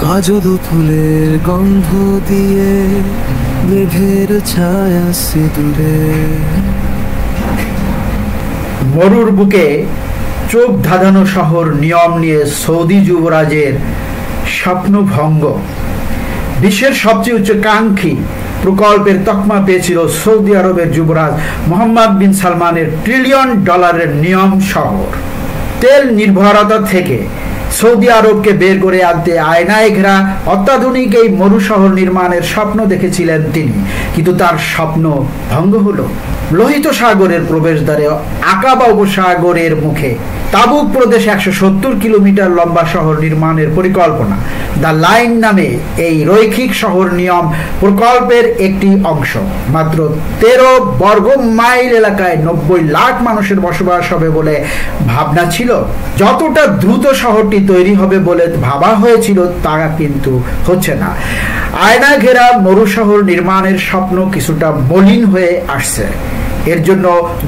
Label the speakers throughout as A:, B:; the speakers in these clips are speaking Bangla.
A: কাজল ফুলের গন্ধ দিয়ে মেঘের ছায়া সিঁদুরে।
B: মরুর বুকে চোখ ধাঁধানো শহর নিয়ম নিয়ে সৌদি যুবরাজের স্বপ্নভঙ্গ। বিশ্বের সবচেয়ে উচ্চাকাঙ্ক্ষী প্রকল্পের তকমা পেয়েছিল সৌদি আরবের যুবরাজ মোহাম্মদ বিন সালমানের ট্রিলিয়ন ডলারের নিয়ম শহর। তেল নির্ভরতা থেকে সৌদি আরবকে বের করে আনতে আয়নায় ঘেরা অত্যাধুনিক এই মরু শহর নির্মাণের স্বপ্ন দেখেছিলেন তিনি, কিন্তু তার স্বপ্ন ভঙ্গ হলো লোহিত সাগরের প্রবেশদ্বারে আকাবা উপসাগরের মুখে তাবুক প্রদেশে 170 কিলোমিটার লম্বা শহর নির্মাণের পরিকল্পনা। দ্য লাইন নামে এই রৈখিক শহর নিয়ম প্রকল্পের একটি অংশ। মাত্র 13 বর্গ মাইল এলাকায় 90 লাখ মানুষের বসবাস হবে বলে ভাবনা ছিল। যতটা দ্রুত শহরটি তৈরি হবে বলে ভাবা হয়েছিল তা কিন্তু হচ্ছে না। আয়না ঘেরা মরু শহর নির্মাণের স্বপ্ন কিছুটা মলিন হয়ে আসছে। এর জন্য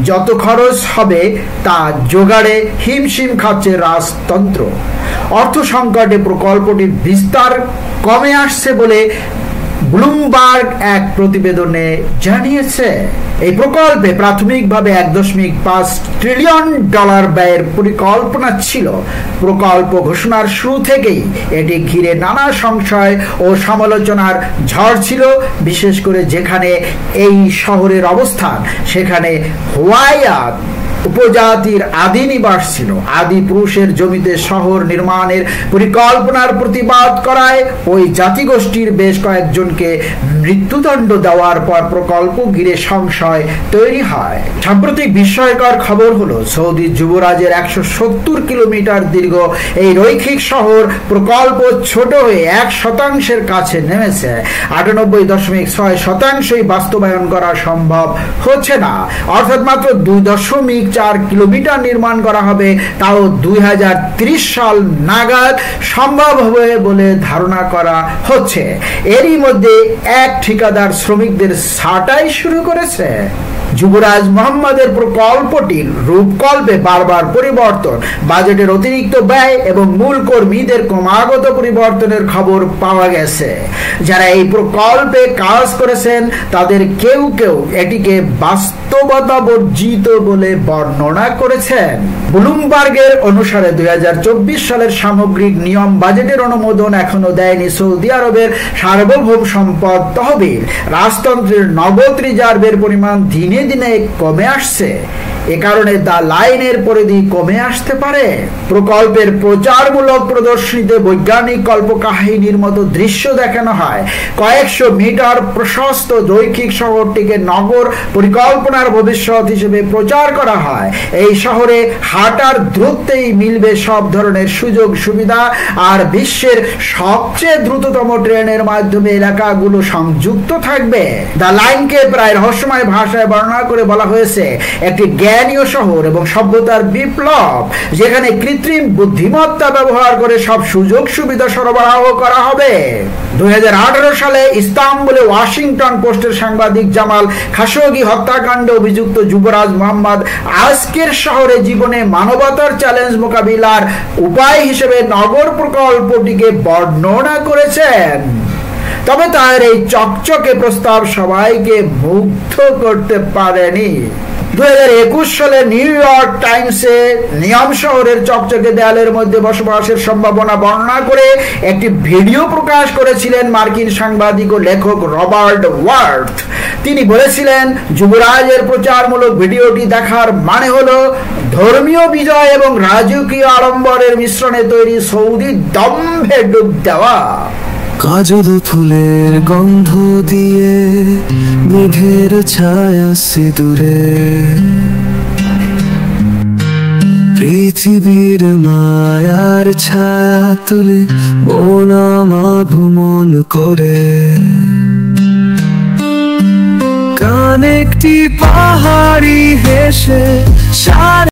B: যত খরচ হবে তা জোগাড়ে হিমশিম খাচ্ছে রাজতন্ত্র। অর্থ সংকটে প্রকল্পটির বিস্তার কমে আসছে বলে ব্লুমবার্গ এক প্রতিবেদনে জানিয়েছে। এই প্রকল্পে প্রাথমিকভাবে 1.5 ট্রিলিয়ন ডলার ব্যয়ের পরিকল্পনা ছিল। প্রকল্প ঘোষণার শুরু থেকেই এটি ঘিরে নানা সংশয় ও সমালোচনার ঝড় ছিল, বিশেষ করে যেখানে এই শহরের অবস্থান সেখানে হুয়াইয়াত উপজাতির আদি নিবাস ছিল। আদি পুরুষের জমিতে শহর নির্মাণের পরিকল্পনার প্রতিবাদ করায় ওই জাতিগোষ্ঠীর বেশ কয়েকজনকে মৃত্যুদণ্ড দেওয়ার পর প্রকল্প ঘিরে সংশয় তৈরি হয়। সাম্প্রতিক বিস্ময়কর খবর হলো সৌদি যুবরাজের 170 কিলোমিটার দীর্ঘ এই রৈখিক শহর প্রকল্প ছোট হয়ে 1% কাছে নেমেছে। 98.6% বাস্তবায়ন করা সম্ভব হচ্ছে না, অর্থাৎ মাত্র 2.4 কিলোমিটার নির্মাণ করা হবে, তাও 2030 সাল নাগাদ সম্ভব হবে বলে ধারণা করা হচ্ছে। এরই মধ্যে এক ঠিকাদার শ্রমিকদের ছাঁটাই শুরু করেছে। যুবরাজ মোহাম্মদের প্রকল্পটির রূপকল্পে বারবার পরিবর্তন, বাজেটের অতিরিক্ত ব্যয় এবং মূল কর্মীদের ক্রমাগত পরিবর্তনের খবর পাওয়া গেছে। যারা এই প্রকল্পে কাজ করেছেন তাদের কেউ কেউ এটিকে বাস্তবতা বর্জিত বলে বর্ণনা করেছেন। ব্লুমবার্গের অনুসারে 2024 সালের সামগ্রিক নিয়ম বাজেটের অনুমোদন এখনো দেয়নি সৌদি আরবের সার্বভৌম সম্পদ তহবিল। রাজতন্ত্রের নগদ রিজার্ভের পরিমাণ দিনে দিনে কমে আসছে। এ কারণে দ্য লাইনের পরিধি কমে আসতে পারে। প্রকল্পের প্রচারমূলক প্রদর্শনীতে বৈজ্ঞানিক কল্পকাহিনীর মতো দৃশ্য দেখানো হয়। কয়েকশো মিটার প্রশস্ত রৈখিক শহরটিকে নগর পরিকল্পনার ভবিষ্যৎ হিসেবে প্রচার করা হয়। এই শহরে হাঁটার দ্রুততেই মিলবে সব ধরনের সুযোগ সুবিধা, আর বিশ্বের সবচেয়ে দ্রুততম ট্রেনের মাধ্যমে এলাকাগুলো সংযুক্ত থাকবে। দ্য লাইনকে প্রায় রহস্যময় ভাষায় বর্ণনা করে বলা হয়েছে একটি জ্ঞানীয় শহর এবং সভ্যতার বিপ্লব, যেখানে কৃত্রিম বুদ্ধিমত্তা ব্যবহার করে সব সুযোগ সুবিধা সরবরাহ করা হবে। 2018 সালে ইস্তাম্বুলে ওয়াশিংটন পোস্টের সাংবাদিক জামাল খাশোগি হত্যাকাণ্ডে অভিযুক্ত যুবরাজ মোহাম্মদ আজকের শহরে জীবনে মানবতার চ্যালেঞ্জ মোকাবিলার উপায় হিসেবে নগর প্রকল্পটিকে বর্ণনা করেছেন। তবে তার এই চকচকে প্রস্তাব সবাইকে মুগ্ধ করতে পারেনি। 2021 সালে নিউ ইয়র্ক টাইমসে নিয়ম শহরের চকচকে দেয়ালের মধ্যে বসবাসের সম্ভাবনা বর্ণনা করে একটি ভিডিও প্রকাশ করেছিলেন মার্কিন সাংবাদিক ও লেখক রবার্ট ওয়ার্থ। তিনি বলেছিলেন, যুবরাজের প্রচারমূলক ভিডিওটি দেখার মানে হলো ধর্মীয় বিজয় এবং রাজকীয় আড়ম্বরের মিশ্রণে তৈরি সৌদি দম্ভে ডুব দেওয়া।
A: কাজল ফুলের গন্ধ দিয়ে মেঘের ছায়া সিঁদুরে। পৃথিবীর মায়ার ছায়া তুলে মন আমার ভ্রমণ করে। কান একটি পাহাড়ি হেসে